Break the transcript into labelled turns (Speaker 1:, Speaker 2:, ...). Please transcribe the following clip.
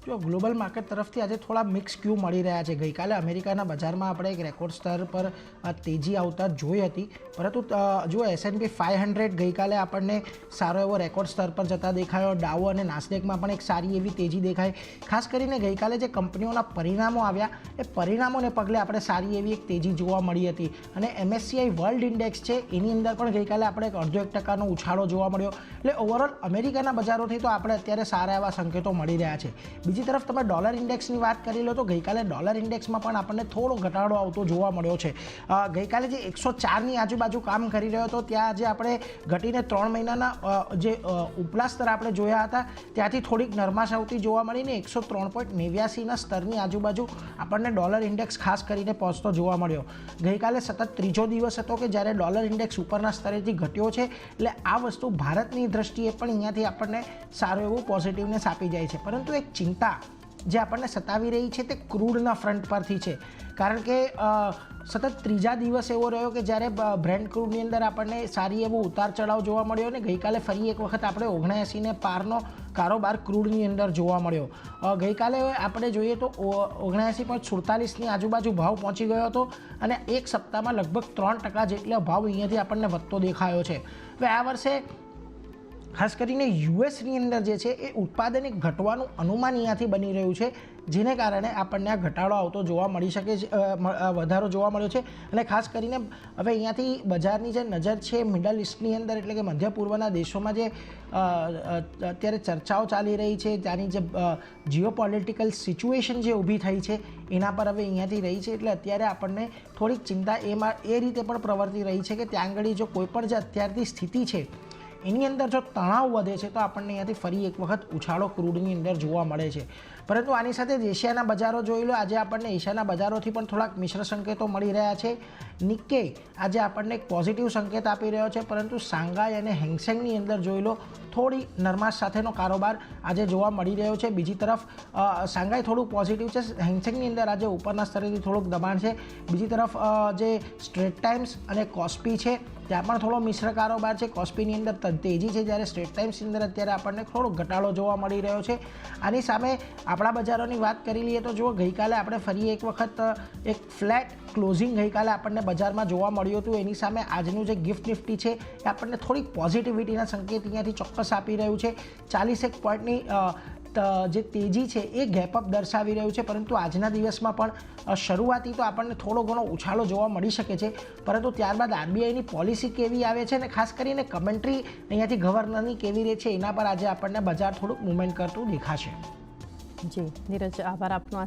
Speaker 1: જો global market તરફથી આજે થોડા મિક્સ ક્યુ મળી રહ્યા છે। ગઈકાલે અમેરિકાના બજારમાં આપણે એક રેકોર્ડ સ્તર પર તેજી આવતા જોઈ હતી, પરંતુ જો S&P 500 ગઈકાલે આપણને સારો એવો રેકોર્ડ સ્તર પર જતા દેખાયો। ડાઉ અને નાસ્ડેકમાં પણ એક સારી એવી તેજી દેખાઈ। ખાસ કરીને ગઈકાલે જે કંપનીઓના પરિણામો આવ્યા એ પરિણામોને પગલે આપણે સારી એવી એક તેજી જોવા મળી હતી અને MSCI વર્લ્ડ ઇન્ડેક્સ છે એની અંદર પણ ગઈકાલે આપણે એક 1.5% ઉછાળો જોવા મળ્યો। એટલે ઓવરઓલ અમેરિકાના બજારોથી તો આપણે અત્યારે સારા એવા સંકેતો મળી રહ્યા છે। બીજી તરફ તમે ડોલર ઇન્ડેક્સની વાત કરી લો તો ગઈકાલે ડોલર ઇન્ડેક્સમાં પણ આપણને થોડો ઘટાડો આવતો જોવા મળ્યો છે। ગઈકાલે જે 104ની આજુબાજુ કામ કરી રહ્યો હતો ત્યાં જે આપણે ઘટીને 3 મહિનાના જે ઉપલા સ્તર આપણે જોયા હતા ત્યાંથી થોડીક નરમાશ આવતી જોવા મળીને 103.89ના સ્તરની આજુબાજુ આપણને ડોલર ઇન્ડેક્સ ખાસ કરીને પહોંચતો જોવા મળ્યો। ગઈકાલે સતત ત્રીજો દિવસ હતો કે જ્યારે ડોલર ઇન્ડેક્સ ઉપરના સ્તરેથી ઘટ્યો છે, એટલે આ વસ્તુ ભારતની દ્રષ્ટિએ પણ અહીંયાથી આપણને સારું એવું પોઝિટિવનેસ આપી જાય છે। પરંતુ એક ચિંતા જે આપણને સતાવી રહી છે તે ક્રૂડના ફ્રન્ટ પરથી છે, કારણ કે સતત ત્રીજા દિવસ એવો રહ્યો કે જ્યારે બ્રેન્ટ ક્રૂડની અંદર આપણને સારી એવો ઉતાર ચઢાવ જોવા મળ્યો અને ગઈકાલે ફરી એક વખત આપણે 79ને પારનો કારોબાર ક્રૂડની અંદર જોવા મળ્યો। ગઈકાલે આપણે જોઈએ તો 79.47ની આજુબાજુ ભાવ પહોંચી ગયો હતો અને એક સપ્તાહમાં લગભગ 3% જેટલો ભાવ અહીંયાથી આપણને વધતો દેખાયો છે। હવે આ વર્ષે ખાસ કરીને યુએસની અંદર જે છે એ ઉત્પાદન ઘટવાનું અનુમાન અહીંયાથી બની રહ્યું છે, જેને કારણે આપણને આ ઘટાડો આવતો જોવા મળી શકે છે, વધારો જોવા મળ્યો છે। અને ખાસ કરીને હવે અહીંયાથી બજારની જે નજર છે મિડલ ઇસ્ટની અંદર એટલે કે મધ્ય પૂર્વના દેશોમાં જે અત્યારે ચર્ચાઓ ચાલી રહી છે, ત્યાંની જે જીઓપોલિટિકલ સિચ્યુએશન જે ઊભી થઈ છે એના પર હવે અહીંયાથી રહી છે। એટલે અત્યારે આપણને થોડીક ચિંતા એ રીતે પણ પ્રવર્તી રહી છે કે ત્યાં આગળ જો કોઈ પણ જે અત્યારની સ્થિતિ છે એની અંદર જો તણાવ વધે છે તો આપણને અહીંયાથી ફરી એક વખત ઉછાળો ક્રૂડની અંદર જોવા મળે છે। પરંતુ આની સાથે જ એશિયાના બજારો જોઈ લો, આજે આપણને એશિયાના બજારોથી પણ થોડાક મિશ્ર સંકેતો મળી રહ્યા છે। નિક્કે આજે આપણને એક પોઝિટિવ સંકેત આપી રહ્યો છે, પરંતુ શાંઘાઈ અને હેંગસેંગની અંદર જોઈ લો થોડી નરમાશ સાથેનો કારોબાર આજે જોવા મળી રહ્યો છે। બીજી તરફ શાંઘાઈ થોડું પોઝિટિવ છે, હેંગસેંગની અંદર આજે ઉપરના સ્તરેથી થોડુંક દબાણ છે। બીજી તરફ જે સ્ટ્રેટ ટાઈમ્સ અને કોસ્પી છે ત્યાં પણ થોડો મિશ્ર કારોબાર છે। કોસ્પીની અંદર તેજી છે, જ્યારે સ્ટ્રેટ ટાઈમ્સની અંદર અત્યારે આપણને થોડો ઘટાડો જોવા મળી રહ્યો છે। આની સામે આપણા બજારોની વાત કરી લઈએ તો જુઓ ગઈકાલે આપણે ફરી એક વખત એક ફ્લેટ ક્લોઝિંગ ગઈકાલે આપણને બજારમાં જોવા મળ્યું હતું। એની સામે આજનું જે ગિફ્ટ નિફ્ટી છે એ આપણને થોડીક પોઝિટિવિટીના સંકેત અહીંયાથી ચોક્કસ આપી રહ્યું છે। 41 પોઈન્ટની જે તેજી છે એ ગેપઅપ દર્શાવી રહ્યું છે, પરંતુ આજના દિવસમાં પણ શરૂઆતી તો આપણને થોડો ઘણો ઉછાળો જોવા મળી શકે છે, પરંતુ ત્યારબાદ RBIની પોલિસી કેવી આવે છે અને ખાસ કરીને કમેન્ટ્રી અહીંયાથી ગવર્નરની કેવી રહે છે એના પર આજે આપણને બજાર થોડુંક મૂવમેન્ટ કરતું દેખાશે।
Speaker 2: જી નીરજ, આભાર આપનો।